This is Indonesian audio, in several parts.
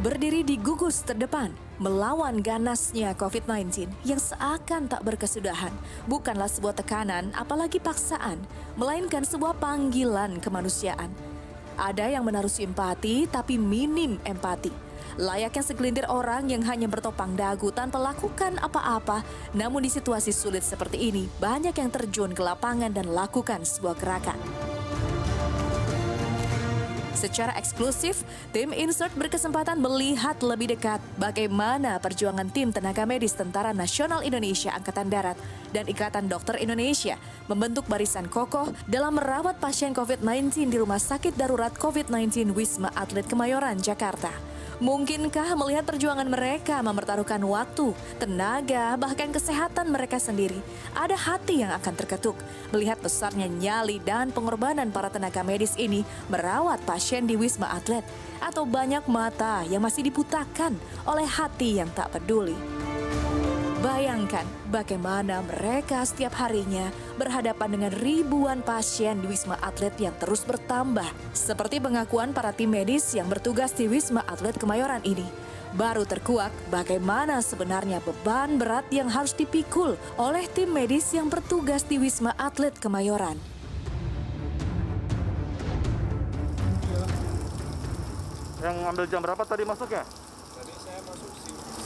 Berdiri di gugus terdepan, melawan ganasnya COVID-19 yang seakan tak berkesudahan, bukanlah sebuah tekanan apalagi paksaan, melainkan sebuah panggilan kemanusiaan. Ada yang menaruh simpati tapi minim empati. Layaknya segelintir orang yang hanya bertopang dagu tanpa lakukan apa-apa, namun di situasi sulit seperti ini, banyak yang terjun ke lapangan dan lakukan sebuah gerakan. Secara eksklusif, tim Insert berkesempatan melihat lebih dekat bagaimana perjuangan tim tenaga medis Tentara Nasional Indonesia Angkatan Darat dan Ikatan Dokter Indonesia membentuk barisan kokoh dalam merawat pasien COVID-19 di Rumah Sakit Darurat COVID-19 Wisma Atlet Kemayoran, Jakarta. Mungkinkah melihat perjuangan mereka mempertaruhkan waktu, tenaga, bahkan kesehatan mereka sendiri? Ada hati yang akan terketuk melihat besarnya nyali dan pengorbanan para tenaga medis ini merawat pasien di Wisma Atlet, atau banyak mata yang masih dibutakan oleh hati yang tak peduli. Bayangkan bagaimana mereka setiap harinya berhadapan dengan ribuan pasien di Wisma Atlet yang terus bertambah. Seperti pengakuan para tim medis yang bertugas di Wisma Atlet Kemayoran ini. Baru terkuak bagaimana sebenarnya beban berat yang harus dipikul oleh tim medis yang bertugas di Wisma Atlet Kemayoran. Yang ambil jam berapa tadi masuknya? Tadi saya masuk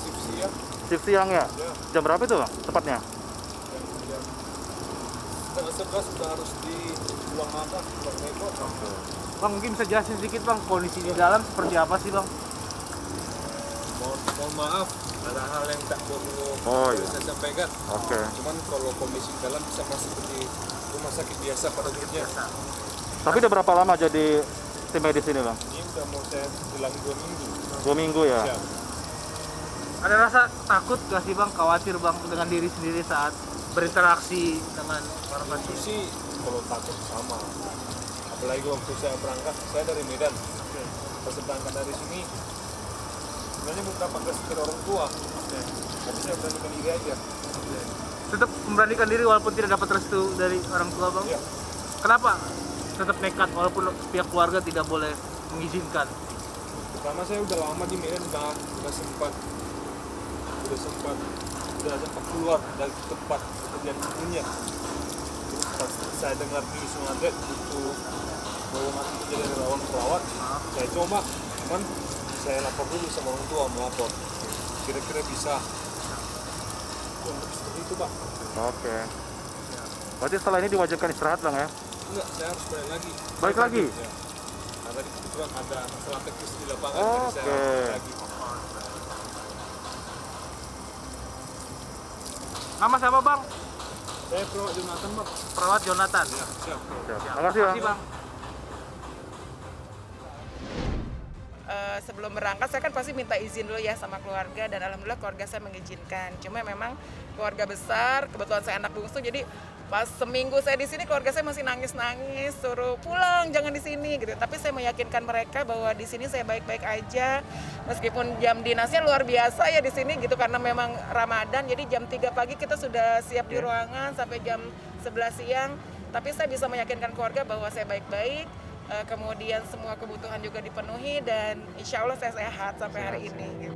shift siang. Shift siang ya? Ya. Jam berapa itu tepatnya? Jam setengah 11 sudah harus di ruang makan, ruang neko. Bang, mungkin bisa jelasin sedikit bang, kondisi di dalam seperti apa sih bang? Mohon maaf, ada hal yang tak perlu saya sampaikan. Oke. Cuman kalau kondisi di dalam bisa masuk seperti rumah sakit biasa pada umumnya. Tapi udah berapa lama jadi tim medis ini bang? Ini udah mau saya bilang 2 minggu. 2 minggu ya? Siap. Ada rasa takut gak sih bang, khawatir bang dengan diri sendiri saat berinteraksi dengan para Itu pasien? sih kalau takut sama. Apalagi waktu saya berangkat, saya dari Medan. Pas berangkat dari sini, sebenarnya bukan pakai setir orang tua. Tapi saya beranikan diri aja. Tetap memberanikan diri walaupun tidak dapat restu dari orang tua bang? Iya. Kenapa tetap nekat walaupun pihak keluarga tidak boleh mengizinkan? Karena saya udah lama di Medan, udah sempat keluar dari tempat pekerjaan sebelumnya. Terus pas saya dengar di Wisma Atlet butuh lowongan jadi relawan perawat, saya coba, cuman saya lapor dulu sama orang tua, melapor. Kira-kira bisa. Seperti itu Pak. Oke. Berarti setelah ini diwajibkan istirahat bang ya? Enggak, saya harus balik lagi. Balik lagi? Ya. Karena kebetulan ada masalah teknis di lapangan, Oke. jadi saya harus balik lagi. Nama siapa bang? Saya perawat Jonathan Pak. Perawat Jonathan. Ya, siap. Siap. Makasih bang. bang. Sebelum berangkat saya kan pasti minta izin dulu ya sama keluarga, dan alhamdulillah keluarga saya mengizinkan. Cuma memang keluarga besar, kebetulan saya anak bungsu, jadi pas seminggu saya di sini keluarga saya masih nangis-nangis, suruh pulang jangan di sini gitu. Tapi saya meyakinkan mereka bahwa di sini saya baik-baik aja, meskipun jam dinasnya luar biasa ya di sini gitu, karena memang Ramadan. Jadi jam 3 pagi kita sudah siap di ruangan sampai jam 11 siang. Tapi saya bisa meyakinkan keluarga bahwa saya baik-baik. Kemudian semua kebutuhan juga dipenuhi, dan insya Allah saya sehat sampai hari ini.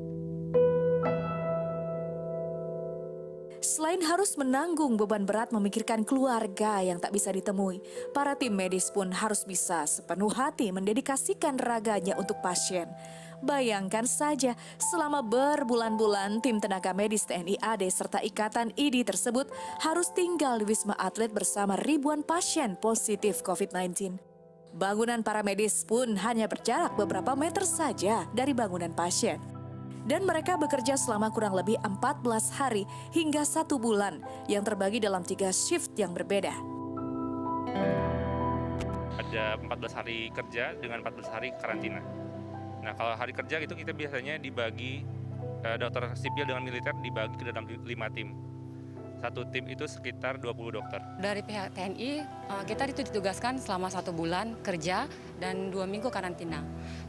Selain harus menanggung beban berat memikirkan keluarga yang tak bisa ditemui, para tim medis pun harus bisa sepenuh hati mendedikasikan raganya untuk pasien. Bayangkan saja, selama berbulan-bulan tim tenaga medis TNI AD serta Ikatan ID tersebut harus tinggal di Wisma Atlet bersama ribuan pasien positif COVID-19. Bangunan para medis pun hanya berjarak beberapa meter saja dari bangunan pasien. Dan mereka bekerja selama kurang lebih 14 hari hingga 1 bulan yang terbagi dalam 3 shift yang berbeda. Ada 14 hari kerja dengan 14 hari karantina. Nah, kalau hari kerja itu kita biasanya dibagi, dokter sipil dengan militer dibagi ke dalam 5 tim. Satu tim itu sekitar 20 dokter. Dari pihak TNI, kita ditugaskan selama 1 bulan kerja dan 2 minggu karantina.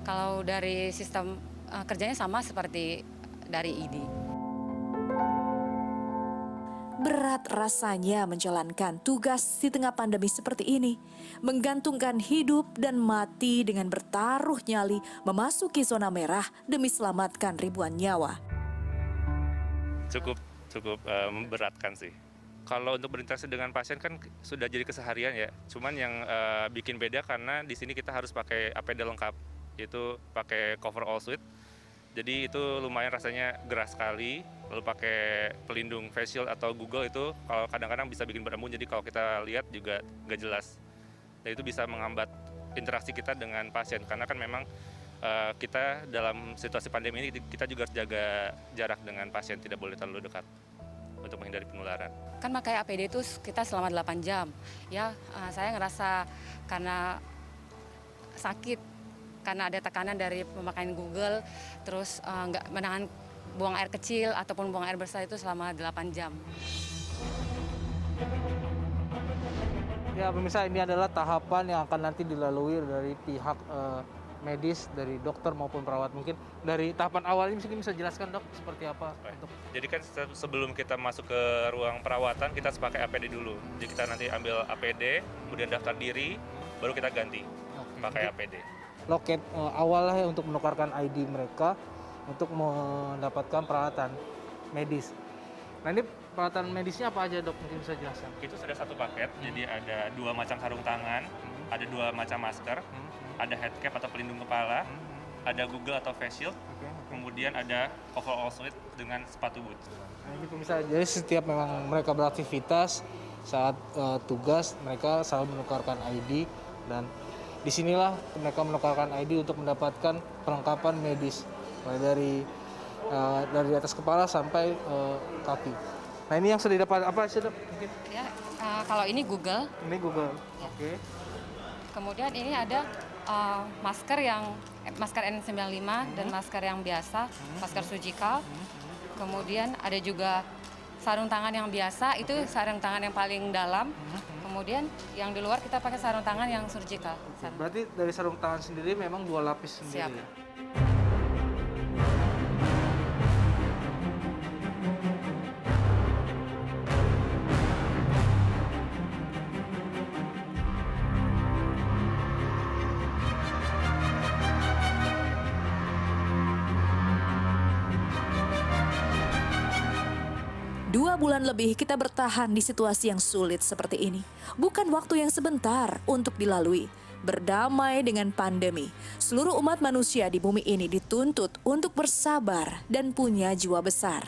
Kalau dari sistem kerjanya sama seperti dari ID. berat rasanya menjalankan tugas di tengah pandemi seperti ini. Menggantungkan hidup dan mati dengan bertaruh nyali memasuki zona merah demi selamatkan ribuan nyawa. Cukup memberatkan sih. Kalau untuk berinteraksi dengan pasien kan sudah jadi keseharian ya. Cuman yang bikin beda karena di sini kita harus pakai APD lengkap, yaitu pakai cover all suite. Jadi itu lumayan rasanya gerah sekali. Lalu pakai pelindung face shield atau Google itu kalau kadang-kadang bisa bikin berembun. Jadi kalau kita lihat juga nggak jelas. Dan itu bisa menghambat interaksi kita dengan pasien karena kan memang kita dalam situasi pandemi ini kita juga harus jaga jarak dengan pasien, tidak boleh terlalu dekat untuk menghindari penularan. Kan pakai APD itu kita selama 8 jam. Ya, saya ngerasa karena sakit, karena ada tekanan dari pemakaian Google, terus nggak menahan buang air kecil ataupun buang air besar itu selama 8 jam. Ya pemirsa, ini adalah tahapan yang akan nanti dilalui dari pihak medis, dari dokter maupun perawat. Mungkin dari tahapan awal ini mungkin bisa jelaskan dok seperti apa? Jadi kan sebelum kita masuk ke ruang perawatan kita harus pakai APD dulu. Jadi kita nanti ambil APD, kemudian daftar diri, baru kita ganti pakai APD. Loket awal lah ya untuk menukarkan ID mereka untuk mendapatkan peralatan medis. Nah ini peralatan medisnya apa aja dok? Mungkin bisa jelaskan. Itu sudah satu paket, jadi ada 2 macam sarung tangan, ada 2 macam masker, ada head cap atau pelindung kepala, ada Google atau face shield, kemudian ada overall suite dengan sepatu boot. Nah ini pemirsa, jadi setiap memang mereka beraktivitas saat tugas mereka selalu menukarkan ID dan disinilah mereka menukarkan ID untuk mendapatkan perlengkapan medis mulai dari atas kepala sampai kaki. Nah ini yang sudah didapat apa sih dok? Mungkin? Ya, kalau ini Google. Ini Google. Oke. Kemudian ini ada masker N95 dan masker yang biasa, masker surgical. Kemudian ada juga sarung tangan yang biasa, itu sarung tangan yang paling dalam. Kemudian yang di luar kita pakai sarung tangan yang surgical. Berarti dari sarung tangan sendiri memang 2 lapis sendiri. Siap. Ya? Dua bulan lebih kita bertahan di situasi yang sulit seperti ini. Bukan waktu yang sebentar untuk dilalui. Berdamai dengan pandemi, seluruh umat manusia di bumi ini dituntut untuk bersabar dan punya jiwa besar.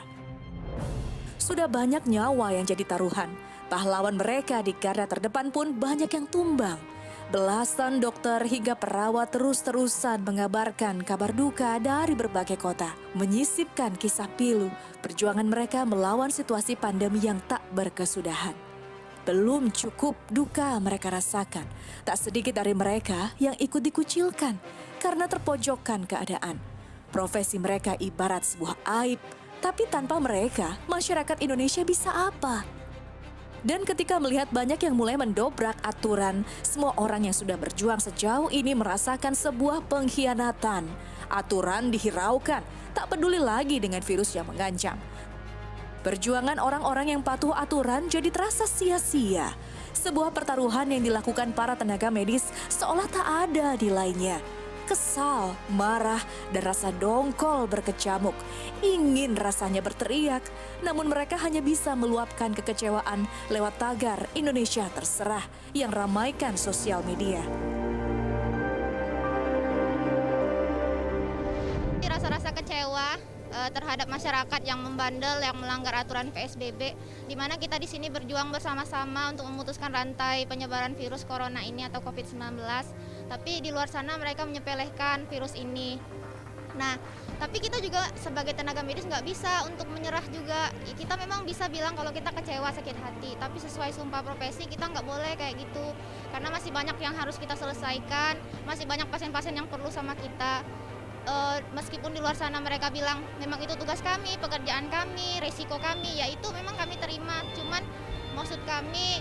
Sudah banyak nyawa yang jadi taruhan. Pahlawan mereka di garda terdepan pun banyak yang tumbang. Belasan dokter hingga perawat terus-terusan mengabarkan kabar duka dari berbagai kota, menyisipkan kisah pilu perjuangan mereka melawan situasi pandemi yang tak berkesudahan. Belum cukup duka mereka rasakan, tak sedikit dari mereka yang ikut dikucilkan karena terpojokkan keadaan. Profesi mereka ibarat sebuah aib, tapi tanpa mereka, masyarakat Indonesia bisa apa? Dan ketika melihat banyak yang mulai mendobrak aturan, semua orang yang sudah berjuang sejauh ini merasakan sebuah pengkhianatan. Aturan dihiraukan, tak peduli lagi dengan virus yang mengancam. Perjuangan orang-orang yang patuh aturan jadi terasa sia-sia. Sebuah pertaruhan yang dilakukan para tenaga medis seolah tak ada nilainya. Kesal, marah, dan rasa dongkol berkecamuk. Ingin rasanya berteriak, namun mereka hanya bisa meluapkan kekecewaan lewat tagar Indonesia Terserah yang ramaikan sosial media. Rasa-rasa kecewa terhadap masyarakat yang membandel, yang melanggar aturan PSBB, di mana kita di sini berjuang bersama-sama untuk memutuskan rantai penyebaran virus corona ini atau COVID-19. Tapi di luar sana mereka menyepelekan virus ini. Nah, tapi kita juga sebagai tenaga medis nggak bisa untuk menyerah juga. Kita memang bisa bilang kalau kita kecewa, sakit hati, tapi sesuai sumpah profesi kita nggak boleh kayak gitu. Karena masih banyak yang harus kita selesaikan, masih banyak pasien-pasien yang perlu sama kita. Meskipun di luar sana mereka bilang memang itu tugas kami, pekerjaan kami, resiko kami, ya itu memang kami terima. Cuman maksud kami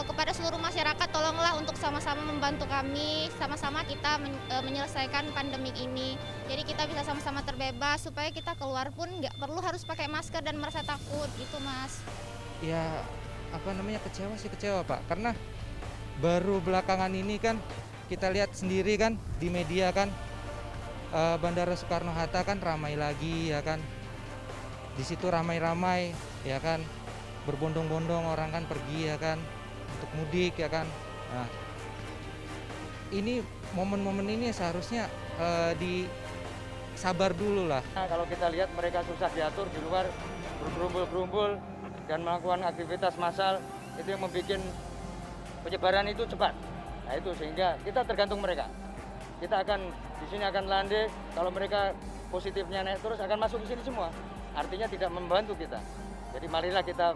kepada seluruh masyarakat tolonglah untuk sama-sama membantu kami, sama-sama kita menyelesaikan pandemik ini. Jadi kita bisa sama-sama terbebas supaya kita keluar pun nggak perlu harus pakai masker dan merasa takut gitu Mas. Ya kecewa Pak, karena baru belakangan ini kan kita lihat sendiri kan di media kan Bandara Soekarno-Hatta kan ramai lagi ya kan, di situ ramai-ramai ya kan, berbondong-bondong orang kan pergi ya kan untuk mudik ya kan. Nah, ini momen-momen ini seharusnya sabar dulu lah. Nah, kalau kita lihat mereka susah diatur di luar, bergerumbul-gerumbul dan melakukan aktivitas massal, itu yang membuat penyebaran itu cepat. Nah itu sehingga kita tergantung mereka. Kita akan di sini akan landai, kalau mereka positifnya naik terus akan masuk ke sini semua. Artinya tidak membantu kita. Jadi marilah kita,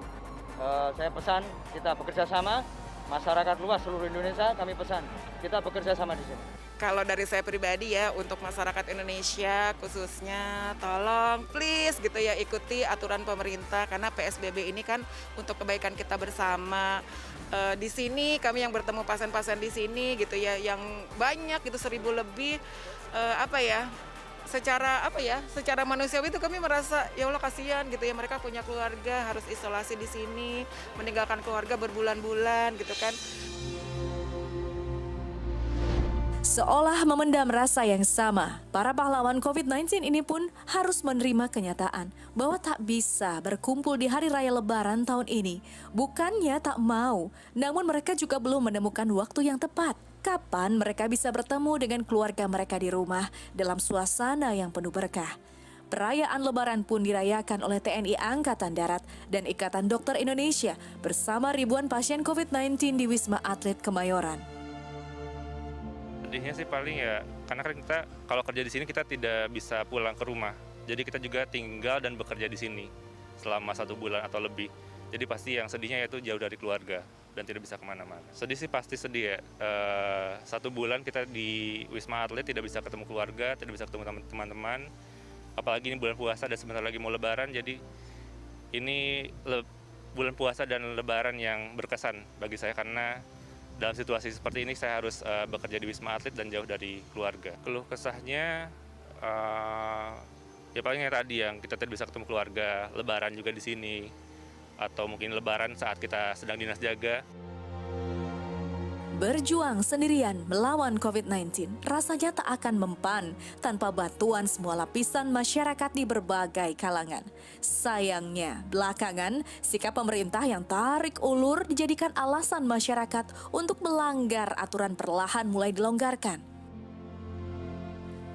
saya pesan kita bekerja sama, masyarakat luas seluruh Indonesia kami pesan kita bekerja sama di sini. Kalau dari saya pribadi ya, untuk masyarakat Indonesia khususnya, tolong please gitu ya, ikuti aturan pemerintah karena PSBB ini kan untuk kebaikan kita bersama. Di sini kami yang bertemu pasien-pasien di sini gitu ya, yang banyak gitu 1.000 lebih, secara manusiawi itu kami merasa ya Allah kasihan gitu ya, mereka punya keluarga harus isolasi di sini, meninggalkan keluarga berbulan-bulan gitu kan. Seolah memendam rasa yang sama, para pahlawan COVID-19 ini pun harus menerima kenyataan bahwa tak bisa berkumpul di hari raya Lebaran tahun ini. Bukannya tak mau, namun mereka juga belum menemukan waktu yang tepat. Kapan mereka bisa bertemu dengan keluarga mereka di rumah dalam suasana yang penuh berkah. Perayaan Lebaran pun dirayakan oleh TNI Angkatan Darat dan Ikatan Dokter Indonesia bersama ribuan pasien COVID-19 di Wisma Atlet Kemayoran. Sedihnya sih paling ya, karena kan kita kalau kerja di sini kita tidak bisa pulang ke rumah. Jadi kita juga tinggal dan bekerja di sini selama 1 bulan atau lebih. Jadi pasti yang sedihnya yaitu jauh dari keluarga dan tidak bisa kemana-mana. Sedih sih pasti sedih ya. 1 bulan kita di Wisma Atlet tidak bisa ketemu keluarga, tidak bisa ketemu teman-teman. Apalagi ini bulan puasa dan sebentar lagi mau Lebaran. Jadi ini bulan puasa dan Lebaran yang berkesan bagi saya karena dalam situasi seperti ini saya harus bekerja di Wisma Atlet dan jauh dari keluarga. Keluh kesahnya ya paling tadi yang kita tidak bisa ketemu keluarga, Lebaran juga di sini, atau mungkin Lebaran saat kita sedang dinas jaga. Berjuang sendirian melawan COVID-19 rasanya tak akan mempan tanpa bantuan semua lapisan masyarakat di berbagai kalangan. Sayangnya, belakangan sikap pemerintah yang tarik ulur dijadikan alasan masyarakat untuk melanggar aturan perlahan mulai dilonggarkan.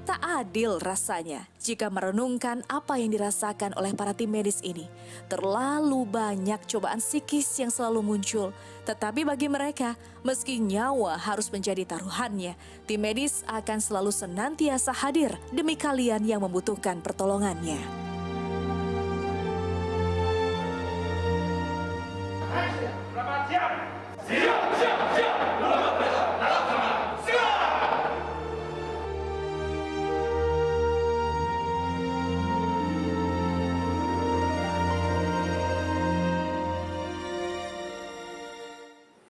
Tak adil rasanya jika merenungkan apa yang dirasakan oleh para tim medis ini. Terlalu banyak cobaan psikis yang selalu muncul. Tetapi bagi mereka, meski nyawa harus menjadi taruhannya, tim medis akan selalu senantiasa hadir demi kalian yang membutuhkan pertolongannya. Selamat siang. Siap.